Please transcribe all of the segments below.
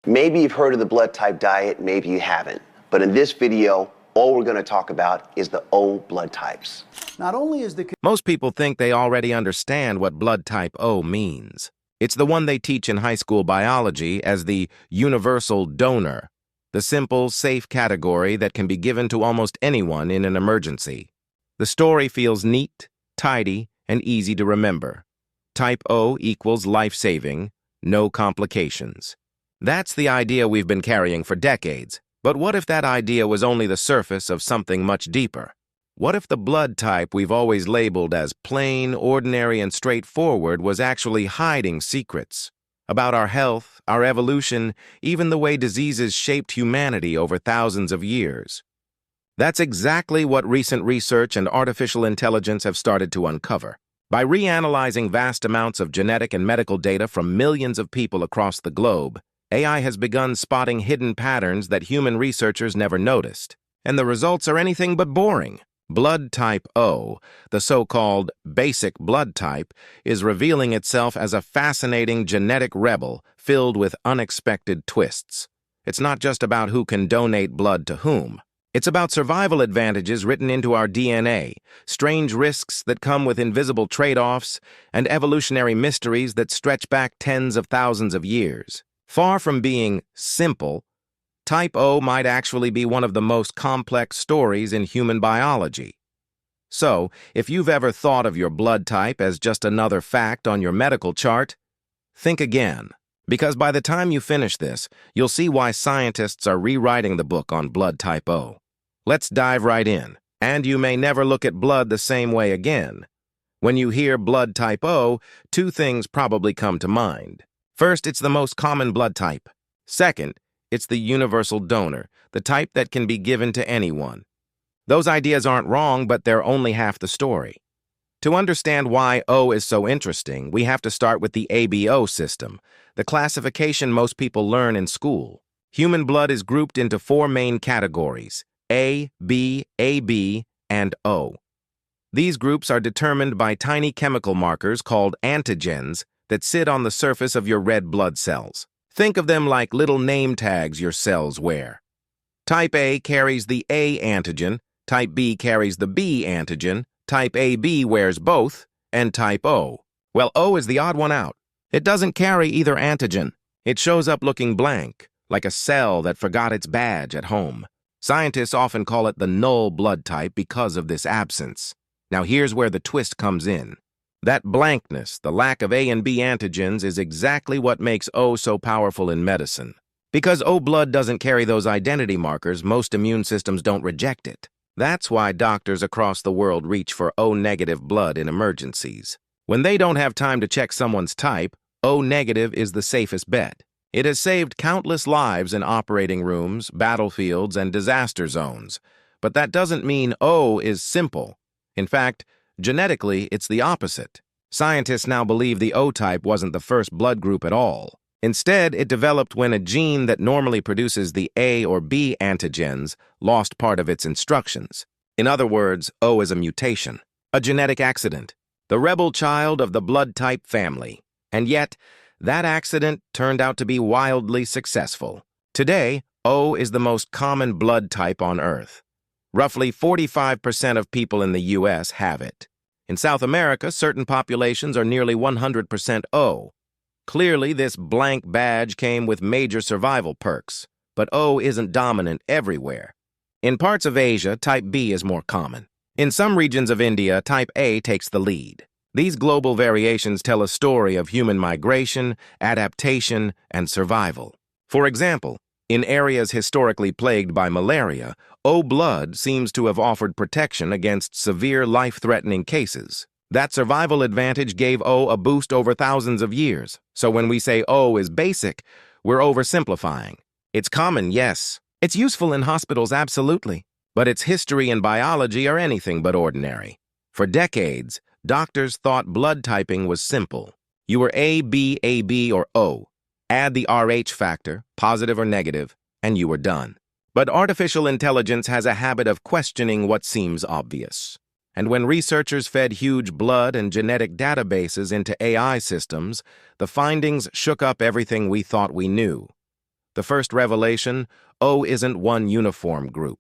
Maybe you've heard of the blood type diet, maybe you haven't. But in this video, all we're going to talk about is the O blood types. Not only is the Most people think they already understand what blood type O means. It's the one they teach in high school biology as the universal donor, the simple, safe category that can be given to almost anyone in an emergency. The story feels neat, tidy, and easy to remember. Type O equals life-saving, no complications. That's the idea we've been carrying for decades. But what if that idea was only the surface of something much deeper? What if the blood type we've always labeled as plain, ordinary, and straightforward was actually hiding secrets about our health, our evolution, even the way diseases shaped humanity over thousands of years? That's exactly what recent research and artificial intelligence have started to uncover. By reanalyzing vast amounts of genetic and medical data from millions of people across the globe, AI has begun spotting hidden patterns that human researchers never noticed. And the results are anything but boring. Blood type O, the so-called basic blood type, is revealing itself as a fascinating genetic rebel filled with unexpected twists. It's not just about who can donate blood to whom. It's about survival advantages written into our DNA, strange risks that come with invisible trade-offs, and evolutionary mysteries that stretch back tens of thousands of years. Far from being simple, Type O might actually be one of the most complex stories in human biology. So, if you've ever thought of your blood type as just another fact on your medical chart, think again. Because by the time you finish this, you'll see why scientists are rewriting the book on blood type O. Let's dive right in. And you may never look at blood the same way again. When you hear blood type O, two things probably come to mind. First, it's the most common blood type. Second, it's the universal donor, the type that can be given to anyone. Those ideas aren't wrong, but they're only half the story. To understand why O is so interesting, we have to start with the ABO system, the classification most people learn in school. Human blood is grouped into four main categories: A, B, AB, and O. These groups are determined by tiny chemical markers called antigens that sit on the surface of your red blood cells. Think of them like little name tags your cells wear. Type A carries the A antigen, Type B carries the B antigen, Type AB wears both, and Type O. Well, O is the odd one out. It doesn't carry either antigen. It shows up looking blank, like a cell that forgot its badge at home. Scientists often call it the null blood type because of this absence. Now here's where the twist comes in. That blankness, the lack of A and B antigens, is exactly what makes O so powerful in medicine. Because O blood doesn't carry those identity markers, most immune systems don't reject it. That's why doctors across the world reach for O-negative blood in emergencies. When they don't have time to check someone's type, O-negative is the safest bet. It has saved countless lives in operating rooms, battlefields, and disaster zones. But that doesn't mean O is simple. In fact, genetically, it's the opposite. Scientists now believe the O type wasn't the first blood group at all. Instead, it developed when a gene that normally produces the A or B antigens lost part of its instructions. In other words, O is a mutation, a genetic accident, the rebel child of the blood type family. And yet, that accident turned out to be wildly successful. Today, O is the most common blood type on Earth. Roughly 45% of people in the U.S. have it. In South America, certain populations are nearly 100% O. Clearly, this blank badge came with major survival perks, but O isn't dominant everywhere. In parts of Asia, type B is more common. In some regions of India, type A takes the lead. These global variations tell a story of human migration, adaptation, and survival. For example, in areas historically plagued by malaria, O blood seems to have offered protection against severe life-threatening cases. That survival advantage gave O a boost over thousands of years. So when we say O is basic, we're oversimplifying. It's common, yes. It's useful in hospitals, absolutely. But its history and biology are anything but ordinary. For decades, doctors thought blood typing was simple. You were A, B, AB, or O. Add the Rh factor, positive or negative, and you were done. But artificial intelligence has a habit of questioning what seems obvious. And when researchers fed huge blood and genetic databases into AI systems, the findings shook up everything we thought we knew. The first revelation, O isn't one uniform group.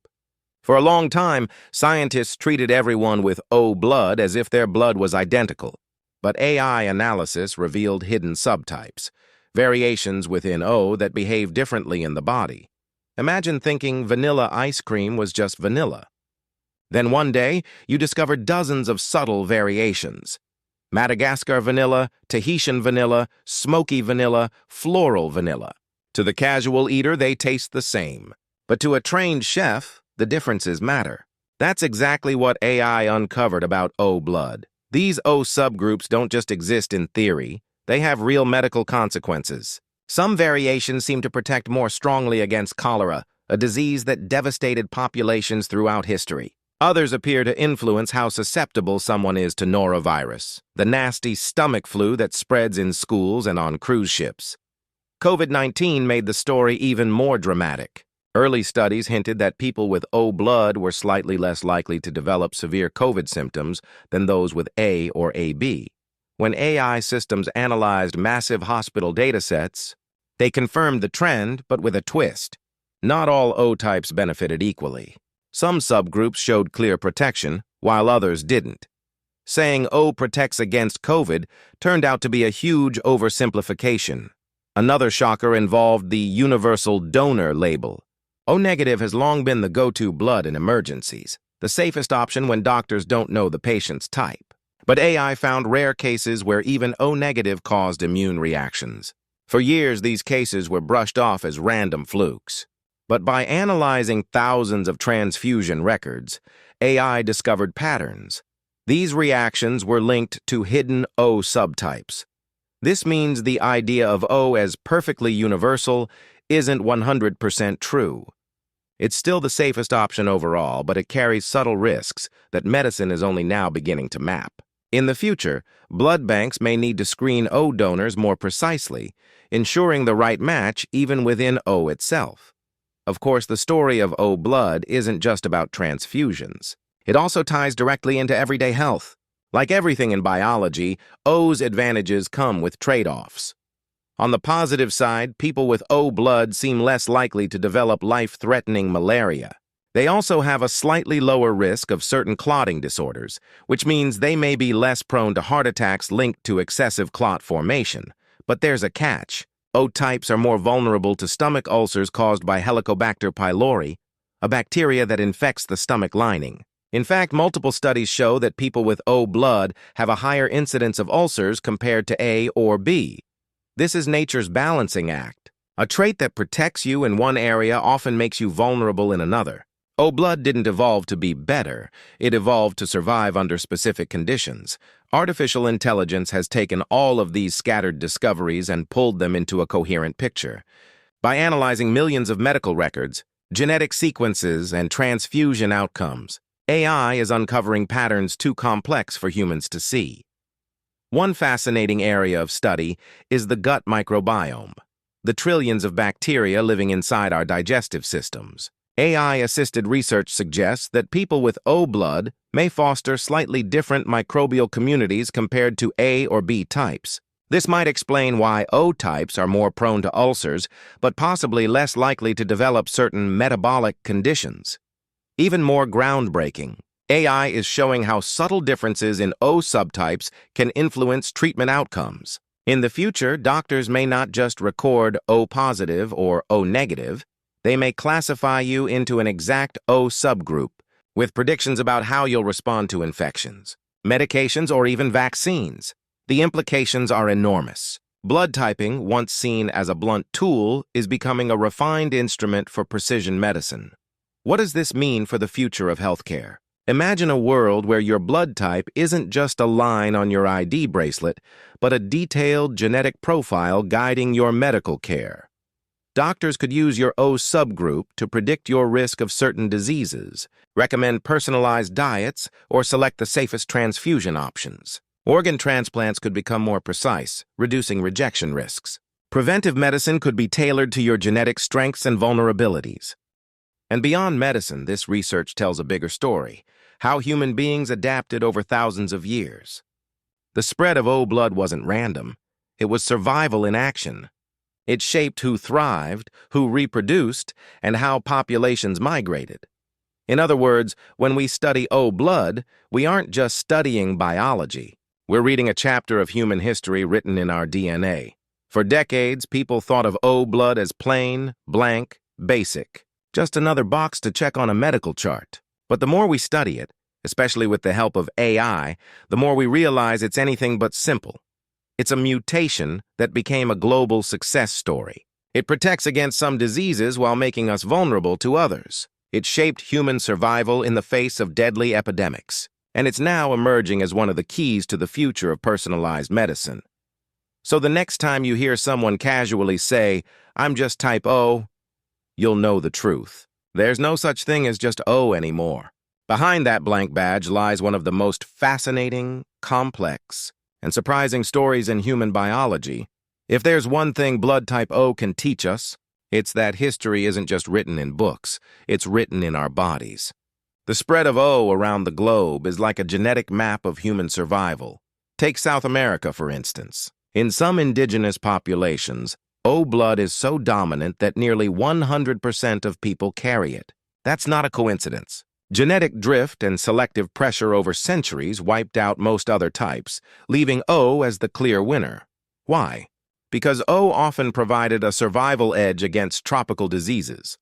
For a long time, scientists treated everyone with O blood as if their blood was identical. But AI analysis revealed hidden subtypes, variations within O that behave differently in the body. Imagine thinking vanilla ice cream was just vanilla. Then one day, you discover dozens of subtle variations. Madagascar vanilla, Tahitian vanilla, smoky vanilla, floral vanilla. To the casual eater, they taste the same. But to a trained chef, the differences matter. That's exactly what AI uncovered about O blood. These O subgroups don't just exist in theory, they have real medical consequences. Some variations seem to protect more strongly against cholera, a disease that devastated populations throughout history. Others appear to influence how susceptible someone is to norovirus, the nasty stomach flu that spreads in schools and on cruise ships. COVID-19 made the story even more dramatic. Early studies hinted that people with O blood were slightly less likely to develop severe COVID symptoms than those with A or AB. When AI systems analyzed massive hospital datasets, they confirmed the trend, but with a twist. Not all O types benefited equally. Some subgroups showed clear protection, while others didn't. Saying O protects against COVID turned out to be a huge oversimplification. Another shocker involved the universal donor label. O negative has long been the go-to blood in emergencies, the safest option when doctors don't know the patient's type. But AI found rare cases where even O negative caused immune reactions. For years, these cases were brushed off as random flukes. But by analyzing thousands of transfusion records, AI discovered patterns. These reactions were linked to hidden O subtypes. This means the idea of O as perfectly universal isn't 100% true. It's still the safest option overall, but it carries subtle risks that medicine is only now beginning to map. In the future, blood banks may need to screen O donors more precisely, ensuring the right match even within O itself. Of course, the story of O blood isn't just about transfusions. It also ties directly into everyday health. Like everything in biology, O's advantages come with trade-offs. On the positive side, people with O blood seem less likely to develop life-threatening malaria. They also have a slightly lower risk of certain clotting disorders, which means they may be less prone to heart attacks linked to excessive clot formation. But there's a catch. O types are more vulnerable to stomach ulcers caused by Helicobacter pylori, a bacteria that infects the stomach lining. In fact, multiple studies show that people with O blood have a higher incidence of ulcers compared to A or B. This is nature's balancing act. A trait that protects you in one area often makes you vulnerable in another. O blood didn't evolve to be better. It evolved to survive under specific conditions. Artificial intelligence has taken all of these scattered discoveries and pulled them into a coherent picture. By analyzing millions of medical records, genetic sequences, and transfusion outcomes, AI is uncovering patterns too complex for humans to see. One fascinating area of study is the gut microbiome, the trillions of bacteria living inside our digestive systems. AI-assisted research suggests that people with O blood may foster slightly different microbial communities compared to A or B types. This might explain why O types are more prone to ulcers, but possibly less likely to develop certain metabolic conditions. Even more groundbreaking, AI is showing how subtle differences in O subtypes can influence treatment outcomes. In the future, doctors may not just record O positive or O negative, they may classify you into an exact O subgroup, with predictions about how you'll respond to infections, medications, or even vaccines. The implications are enormous. Blood typing, once seen as a blunt tool, is becoming a refined instrument for precision medicine. What does this mean for the future of healthcare? Imagine a world where your blood type isn't just a line on your ID bracelet, but a detailed genetic profile guiding your medical care. Doctors could use your O subgroup to predict your risk of certain diseases, recommend personalized diets, or select the safest transfusion options. Organ transplants could become more precise, reducing rejection risks. Preventive medicine could be tailored to your genetic strengths and vulnerabilities. And beyond medicine, this research tells a bigger story, how human beings adapted over thousands of years. The spread of O blood wasn't random. It was survival in action. It shaped who thrived, who reproduced, and how populations migrated. In other words, when we study O blood, we aren't just studying biology. We're reading a chapter of human history written in our DNA. For decades, people thought of O blood as plain, blank, basic, just another box to check on a medical chart. But the more we study it, especially with the help of AI, the more we realize it's anything but simple. It's a mutation that became a global success story. It protects against some diseases while making us vulnerable to others. It shaped human survival in the face of deadly epidemics, and it's now emerging as one of the keys to the future of personalized medicine. So the next time you hear someone casually say, "I'm just type O," you'll know the truth. There's no such thing as just O anymore. Behind that blank badge lies one of the most fascinating, complex, and surprising stories in human biology. If there's one thing blood type O can teach us, it's that history isn't just written in books, it's written in our bodies. The spread of O around the globe is like a genetic map of human survival. Take South America, for instance. In some indigenous populations, O blood is so dominant that nearly 100% of people carry it. That's not a coincidence. Genetic drift and selective pressure over centuries wiped out most other types, leaving O as the clear winner. Why? Because O often provided a survival edge against tropical diseases.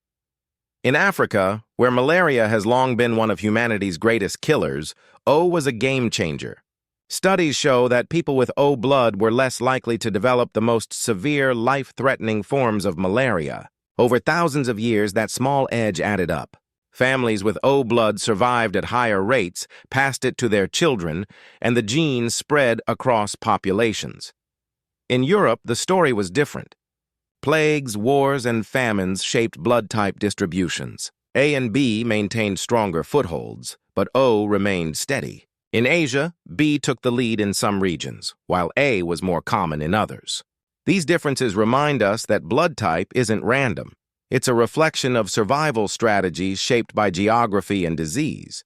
In Africa, where malaria has long been one of humanity's greatest killers, O was a game changer. Studies show that people with O blood were less likely to develop the most severe, life-threatening forms of malaria. Over thousands of years, that small edge added up. Families with O blood survived at higher rates, passed it to their children, and the gene spread across populations. In Europe, the story was different. Plagues, wars, and famines shaped blood type distributions. A and B maintained stronger footholds, but O remained steady. In Asia, B took the lead in some regions, while A was more common in others. These differences remind us that blood type isn't random. It's a reflection of survival strategies shaped by geography and disease.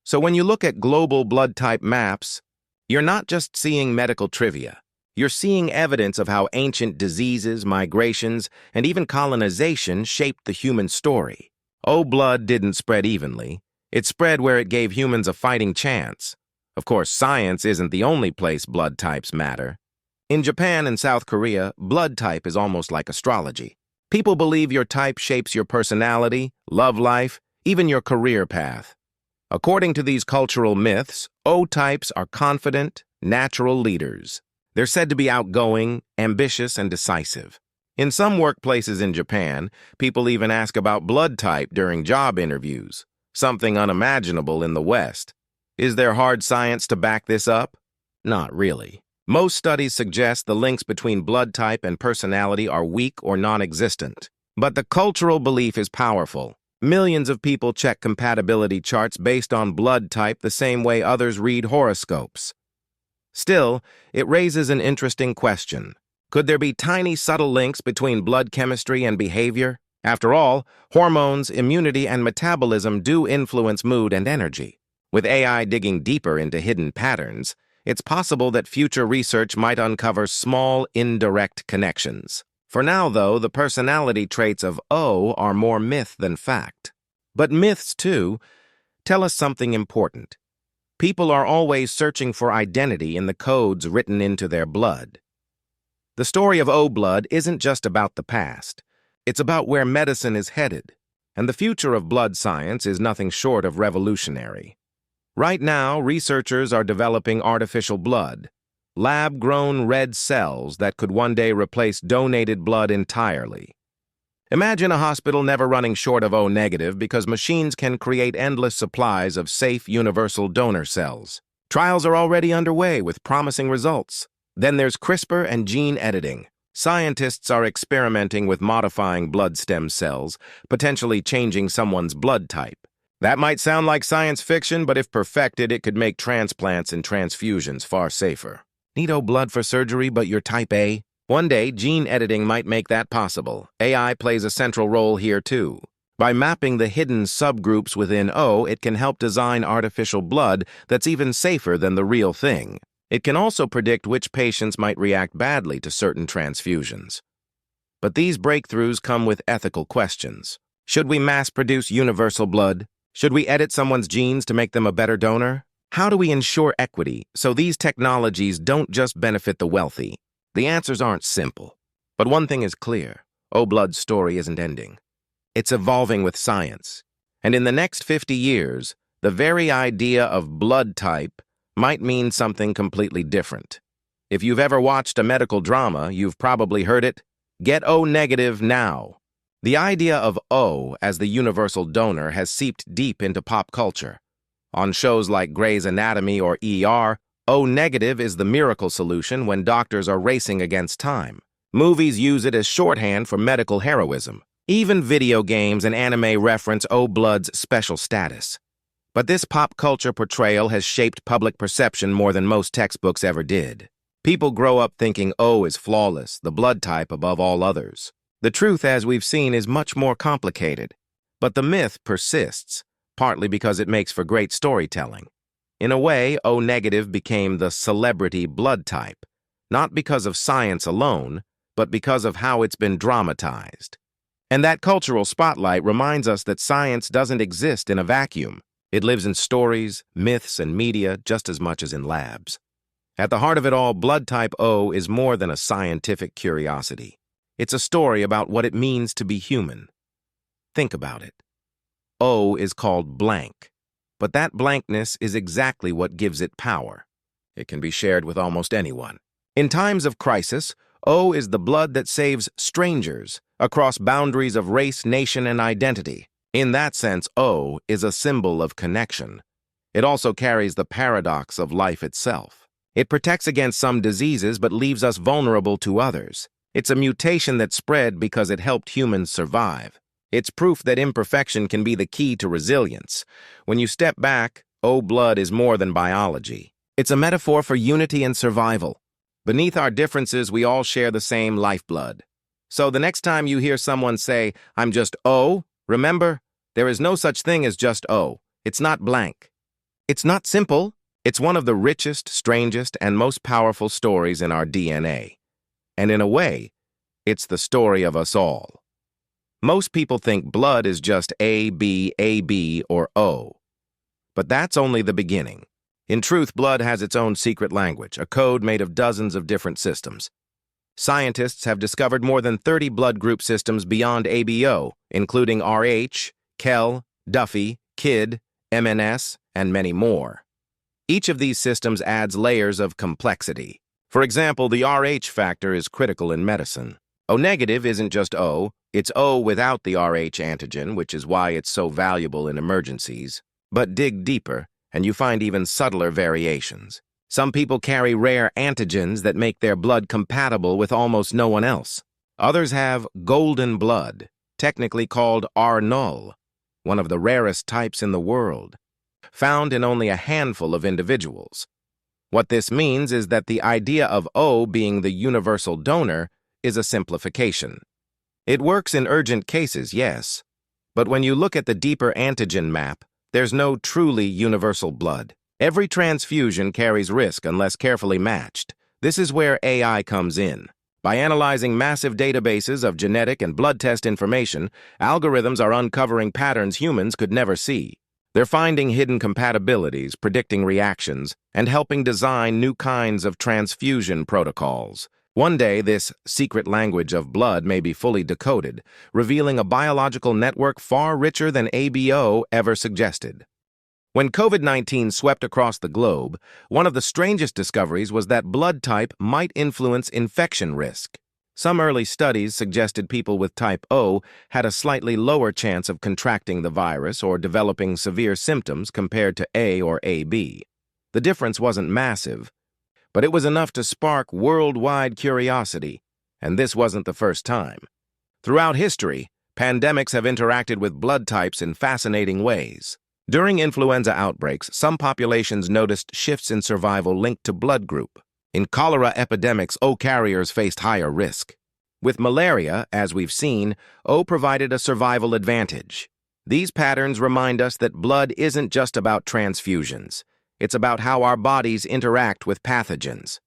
So when you look at global blood type maps, you're not just seeing medical trivia. You're seeing evidence of how ancient diseases, migrations, and even colonization shaped the human story. O blood didn't spread evenly. It spread where it gave humans a fighting chance. Of course, science isn't the only place blood types matter. In Japan and South Korea, blood type is almost like astrology. People believe your type shapes your personality, love life, even your career path. According to these cultural myths, O types are confident, natural leaders. They're said to be outgoing, ambitious, and decisive. In some workplaces in Japan, people even ask about blood type during job interviews, something unimaginable in the West. Is there hard science to back this up? Not really. Most studies suggest the links between blood type and personality are weak or non-existent. But the cultural belief is powerful. Millions of people check compatibility charts based on blood type the same way others read horoscopes. Still, it raises an interesting question. Could there be tiny, subtle links between blood chemistry and behavior? After all, hormones, immunity, and metabolism do influence mood and energy. With AI digging deeper into hidden patterns, it's possible that future research might uncover small, indirect connections. For now, though, the personality traits of O are more myth than fact. But myths, too, tell us something important. People are always searching for identity in the codes written into their blood. The story of O blood isn't just about the past. It's about where medicine is headed, and the future of blood science is nothing short of revolutionary. Right now, researchers are developing artificial blood, lab-grown red cells that could one day replace donated blood entirely. Imagine a hospital never running short of O negative because machines can create endless supplies of safe universal donor cells. Trials are already underway with promising results. Then there's CRISPR and gene editing. Scientists are experimenting with modifying blood stem cells, potentially changing someone's blood type. That might sound like science fiction, but if perfected, it could make transplants and transfusions far safer. Need O blood for surgery, but you're type A? One day, gene editing might make that possible. AI plays a central role here, too. By mapping the hidden subgroups within O, it can help design artificial blood that's even safer than the real thing. It can also predict which patients might react badly to certain transfusions. But these breakthroughs come with ethical questions. Should we mass-produce universal blood? Should we edit someone's genes to make them a better donor? How do we ensure equity so these technologies don't just benefit the wealthy? The answers aren't simple. But one thing is clear. O-Blood's story isn't ending. It's evolving with science. And in the next 50 years, the very idea of blood type might mean something completely different. If you've ever watched a medical drama, you've probably heard it, "Get O negative now." The idea of O as the universal donor has seeped deep into pop culture. On shows like Grey's Anatomy or ER, O negative is the miracle solution when doctors are racing against time. Movies use it as shorthand for medical heroism. Even video games and anime reference O-Blood's special status. But this pop culture portrayal has shaped public perception more than most textbooks ever did. People grow up thinking O is flawless, the blood type above all others. The truth, as we've seen, is much more complicated. But the myth persists, partly because it makes for great storytelling. In a way, O negative became the celebrity blood type, not because of science alone, but because of how it's been dramatized. And that cultural spotlight reminds us that science doesn't exist in a vacuum. It lives in stories, myths, and media just as much as in labs. At the heart of it all, blood type O is more than a scientific curiosity. It's a story about what it means to be human. Think about it. O is called blank, but that blankness is exactly what gives it power. It can be shared with almost anyone. In times of crisis, O is the blood that saves strangers across boundaries of race, nation, and identity. In that sense, O is a symbol of connection. It also carries the paradox of life itself. It protects against some diseases but leaves us vulnerable to others. It's a mutation that spread because it helped humans survive. It's proof that imperfection can be the key to resilience. When you step back, O-Blood is more than biology. It's a metaphor for unity and survival. Beneath our differences, we all share the same lifeblood. So the next time you hear someone say, "I'm just O," remember, there is no such thing as just O. It's not blank. It's not simple. It's one of the richest, strangest, and most powerful stories in our DNA. And in a way, it's the story of us all. Most people think blood is just A, B, or O. But that's only the beginning. In truth, blood has its own secret language, a code made of dozens of different systems. Scientists have discovered more than 30 blood group systems beyond ABO, including RH, Kell, Duffy, KID, MNS, and many more. Each of these systems adds layers of complexity. For example, the RH factor is critical in medicine. O negative isn't just O, it's O without the RH antigen, which is why it's so valuable in emergencies. But dig deeper, and you find even subtler variations. Some people carry rare antigens that make their blood compatible with almost no one else. Others have golden blood, technically called R0, one of the rarest types in the world, found in only a handful of individuals. What this means is that the idea of O being the universal donor is a simplification. It works in urgent cases, yes, but when you look at the deeper antigen map, there's no truly universal blood. Every transfusion carries risk unless carefully matched. This is where AI comes in. By analyzing massive databases of genetic and blood test information, algorithms are uncovering patterns humans could never see. They're finding hidden compatibilities, predicting reactions, and helping design new kinds of transfusion protocols. One day, this secret language of blood may be fully decoded, revealing a biological network far richer than ABO ever suggested. When COVID-19 swept across the globe, one of the strangest discoveries was that blood type might influence infection risk. Some early studies suggested people with type O had a slightly lower chance of contracting the virus or developing severe symptoms compared to A or AB. The difference wasn't massive, but it was enough to spark worldwide curiosity, and this wasn't the first time. Throughout history, pandemics have interacted with blood types in fascinating ways. During influenza outbreaks, some populations noticed shifts in survival linked to blood group. In cholera epidemics, O carriers faced higher risk. With malaria, as we've seen, O provided a survival advantage. These patterns remind us that blood isn't just about transfusions. It's about how our bodies interact with pathogens.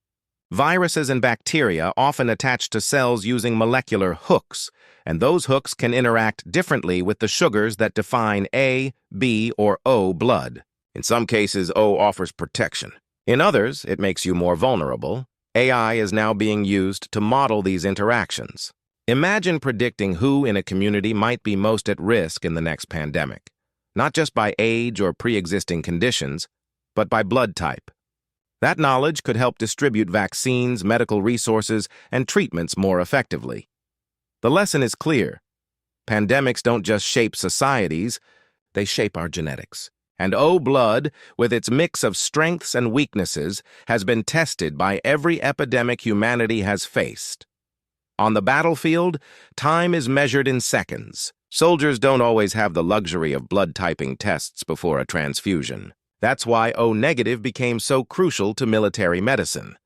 Viruses and bacteria often attach to cells using molecular hooks, and those hooks can interact differently with the sugars that define A, B, or O blood. In some cases, O offers protection. In others, it makes you more vulnerable. AI is now being used to model these interactions. Imagine predicting who in a community might be most at risk in the next pandemic, not just by age or pre-existing conditions, but by blood type. That knowledge could help distribute vaccines, medical resources, and treatments more effectively. The lesson is clear. Pandemics don't just shape societies, they shape our genetics. And O blood, with its mix of strengths and weaknesses, has been tested by every epidemic humanity has faced. On the battlefield, time is measured in seconds. Soldiers don't always have the luxury of blood typing tests before a transfusion. That's why O negative became so crucial to military medicine.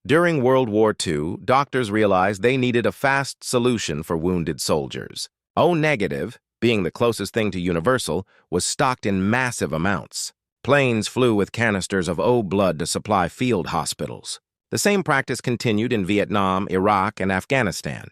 During World War II, doctors realized they needed a fast solution for wounded soldiers. O negative, being the closest thing to universal, was stocked in massive amounts. Planes flew with canisters of O blood to supply field hospitals. The same practice continued in Vietnam, Iraq, and Afghanistan.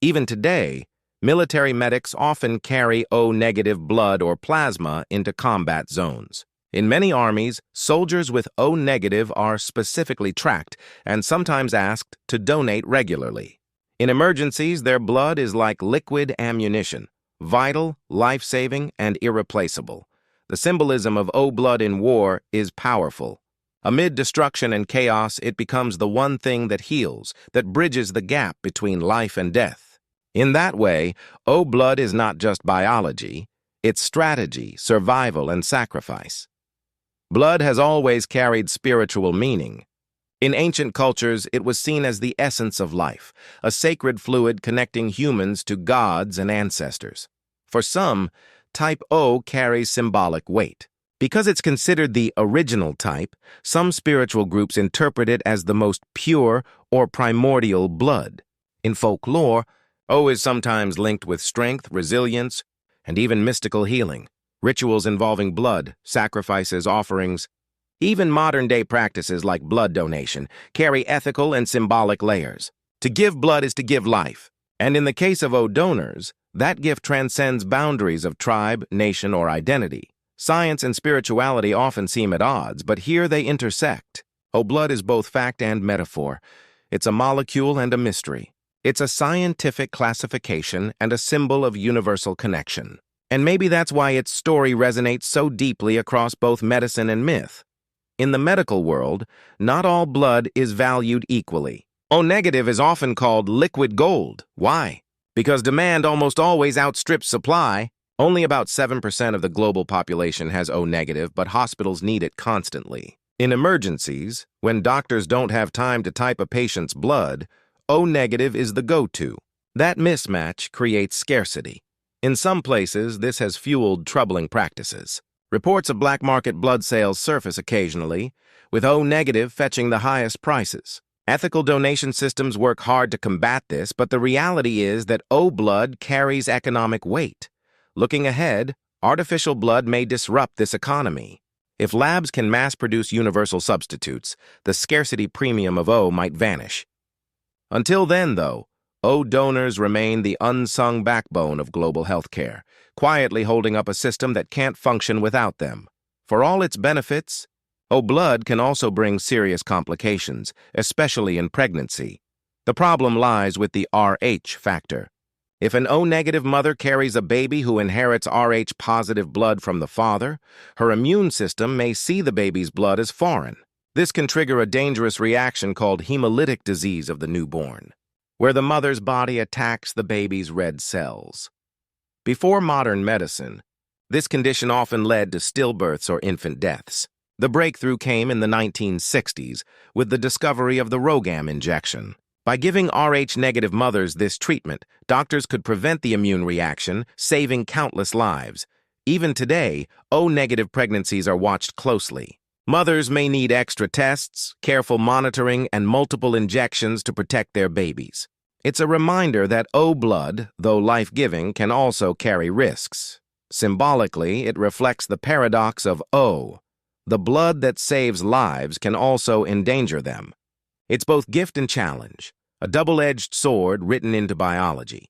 Even today, military medics often carry O negative blood or plasma into combat zones. In many armies, soldiers with O negative are specifically tracked and sometimes asked to donate regularly. In emergencies, their blood is like liquid ammunition, vital, life-saving, and irreplaceable. The symbolism of O blood in war is powerful. Amid destruction and chaos, it becomes the one thing that heals, that bridges the gap between life and death. In that way, O blood is not just biology, it's strategy, survival, and sacrifice. Blood has always carried spiritual meaning. In ancient cultures, it was seen as the essence of life, a sacred fluid connecting humans to gods and ancestors. For some, type O carries symbolic weight. Because it's considered the original type, some spiritual groups interpret it as the most pure or primordial blood. In folklore, O is sometimes linked with strength, resilience, and even mystical healing. Rituals involving blood, sacrifices, offerings, even modern-day practices like blood donation carry ethical and symbolic layers. To give blood is to give life, and in the case of O donors, that gift transcends boundaries of tribe, nation, or identity. Science and spirituality often seem at odds, but here they intersect. O blood is both fact and metaphor. It's a molecule and a mystery. It's a scientific classification and a symbol of universal connection. And maybe that's why its story resonates so deeply across both medicine and myth. In the medical world, not all blood is valued equally. O negative is often called liquid gold. Why? Because demand almost always outstrips supply. Only about 7% of the global population has O negative, but hospitals need it constantly. In emergencies, when doctors don't have time to type a patient's blood, O negative is the go-to. That mismatch creates scarcity. In some places, this has fueled troubling practices. Reports of black market blood sales surface occasionally, with O negative fetching the highest prices. Ethical donation systems work hard to combat this, but the reality is that O blood carries economic weight. Looking ahead, artificial blood may disrupt this economy. If labs can mass-produce universal substitutes, the scarcity premium of O might vanish. Until then, though, O donors remain the unsung backbone of global healthcare, quietly holding up a system that can't function without them. For all its benefits, O blood can also bring serious complications, especially in pregnancy. The problem lies with the Rh factor. If an O-negative mother carries a baby who inherits Rh-positive blood from the father, her immune system may see the baby's blood as foreign. This can trigger a dangerous reaction called hemolytic disease of the newborn, where the mother's body attacks the baby's red cells. Before modern medicine, this condition often led to stillbirths or infant deaths. The breakthrough came in the 1960s with the discovery of the RhoGAM injection. By giving Rh-negative mothers this treatment, doctors could prevent the immune reaction, saving countless lives. Even today, O-negative pregnancies are watched closely. Mothers may need extra tests, careful monitoring, and multiple injections to protect their babies. It's a reminder that O blood, though life-giving, can also carry risks. Symbolically, it reflects the paradox of O. The blood that saves lives can also endanger them. It's both gift and challenge, a double-edged sword written into biology.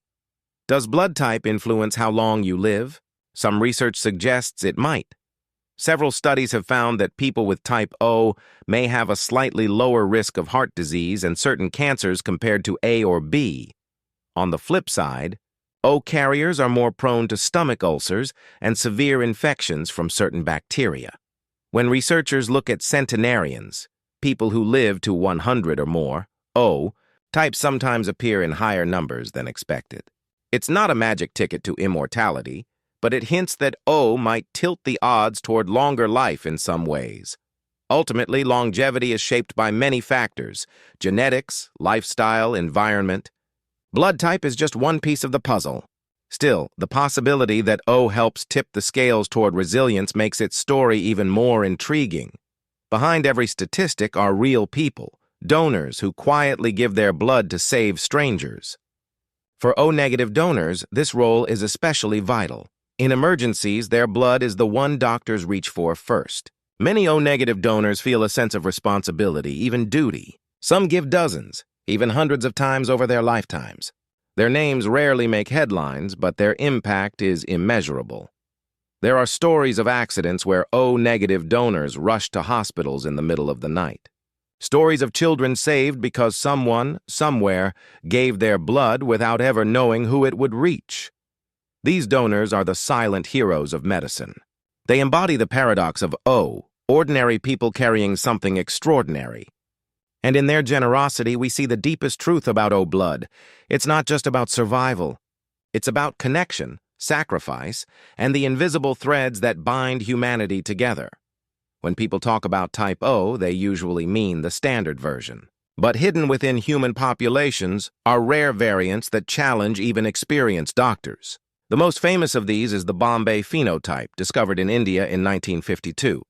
Does blood type influence how long you live? Some research suggests it might. Several studies have found that people with type O may have a slightly lower risk of heart disease and certain cancers compared to A or B. On the flip side, O carriers are more prone to stomach ulcers and severe infections from certain bacteria. When researchers look at centenarians, people who live to 100 or more, O types sometimes appear in higher numbers than expected. It's not a magic ticket to immortality, but it hints that O might tilt the odds toward longer life in some ways. Ultimately, longevity is shaped by many factors: genetics, lifestyle, environment. Blood type is just one piece of the puzzle. Still, the possibility that O helps tip the scales toward resilience makes its story even more intriguing. Behind every statistic are real people, donors who quietly give their blood to save strangers. For O-negative donors, this role is especially vital. In emergencies, their blood is the one doctors reach for first. Many O-negative donors feel a sense of responsibility, even duty. Some give dozens, even hundreds of times over their lifetimes. Their names rarely make headlines, but their impact is immeasurable. There are stories of accidents where O-negative donors rush to hospitals in the middle of the night. Stories of children saved because someone, somewhere, gave their blood without ever knowing who it would reach. These donors are the silent heroes of medicine. They embody the paradox of O, ordinary people carrying something extraordinary. And in their generosity, we see the deepest truth about O blood. It's not just about survival. It's about connection, sacrifice, and the invisible threads that bind humanity together. When people talk about type O, they usually mean the standard version. But hidden within human populations are rare variants that challenge even experienced doctors. The most famous of these is the Bombay phenotype, discovered in India in 1952.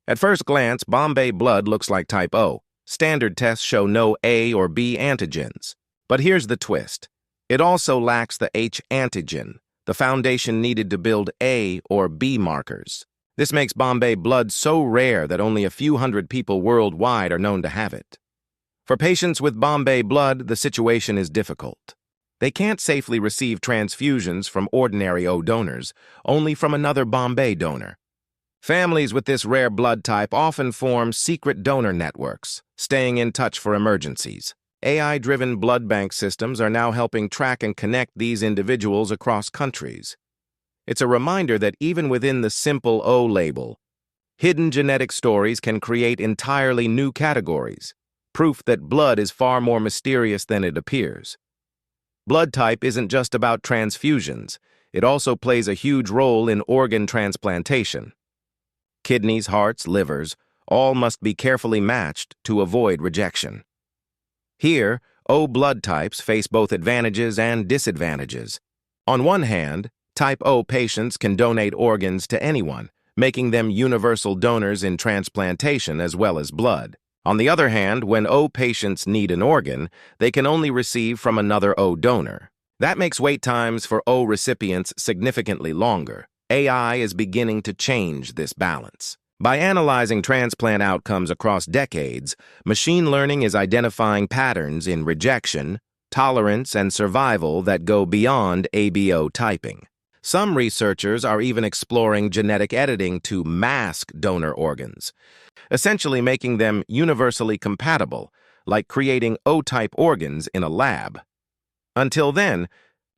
At first glance, Bombay blood looks like type O. Standard tests show no A or B antigens. But here's the twist. It also lacks the H antigen, the foundation needed to build A or B markers. This makes Bombay blood so rare that only a few hundred people worldwide are known to have it. For patients with Bombay blood, the situation is difficult. They can't safely receive transfusions from ordinary O donors, only from another Bombay donor. Families with this rare blood type often form secret donor networks, staying in touch for emergencies. AI-driven blood bank systems are now helping track and connect these individuals across countries. It's a reminder that even within the simple O label, hidden genetic stories can create entirely new categories, proof that blood is far more mysterious than it appears. Blood type isn't just about transfusions. It also plays a huge role in organ transplantation. Kidneys, hearts, livers, all must be carefully matched to avoid rejection. Here, O blood types face both advantages and disadvantages. On one hand, type O patients can donate organs to anyone, making them universal donors in transplantation as well as blood. On the other hand, when O patients need an organ, they can only receive from another O donor. That makes wait times for O recipients significantly longer. AI is beginning to change this balance. By analyzing transplant outcomes across decades, machine learning is identifying patterns in rejection, tolerance, and survival that go beyond ABO typing. Some researchers are even exploring genetic editing to mask donor organs, essentially making them universally compatible, like creating O-type organs in a lab. Until then,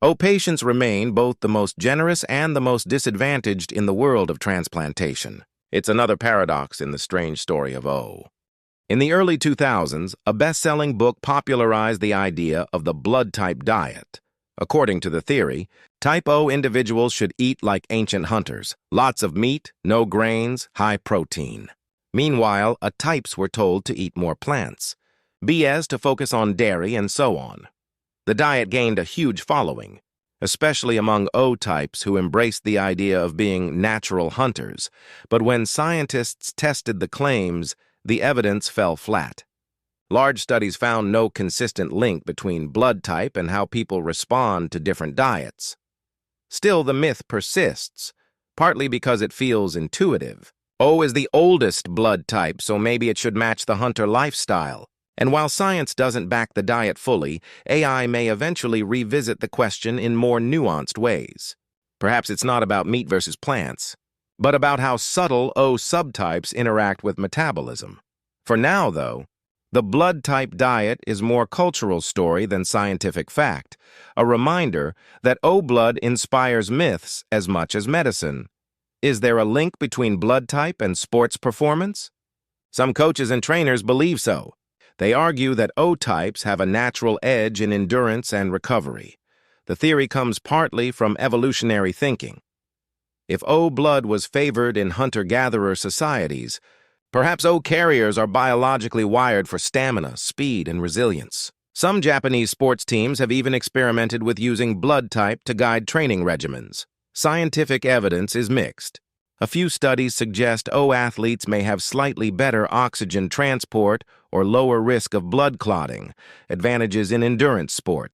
O patients remain both the most generous and the most disadvantaged in the world of transplantation. It's another paradox in the strange story of O. In the early 2000s, a best-selling book popularized the idea of the blood type diet. According to the theory, type O individuals should eat like ancient hunters, lots of meat, no grains, high protein. Meanwhile, A types were told to eat more plants, Bs to focus on dairy, and so on. The diet gained a huge following, especially among O types who embraced the idea of being natural hunters. But when scientists tested the claims, the evidence fell flat. Large studies found no consistent link between blood type and how people respond to different diets. Still, the myth persists, partly because it feels intuitive. O is the oldest blood type, so maybe it should match the hunter lifestyle. And while science doesn't back the diet fully, AI may eventually revisit the question in more nuanced ways. Perhaps it's not about meat versus plants, but about how subtle O subtypes interact with metabolism. For now, though, the blood type diet is more cultural story than scientific fact, a reminder that O blood inspires myths as much as medicine. Is there a link between blood type and sports performance? Some coaches and trainers believe so. They argue that O types have a natural edge in endurance and recovery. The theory comes partly from evolutionary thinking. If O blood was favored in hunter-gatherer societies, perhaps O carriers are biologically wired for stamina, speed, and resilience. Some Japanese sports teams have even experimented with using blood type to guide training regimens. Scientific evidence is mixed. A few studies suggest O athletes may have slightly better oxygen transport or lower risk of blood clotting, advantages in endurance sport.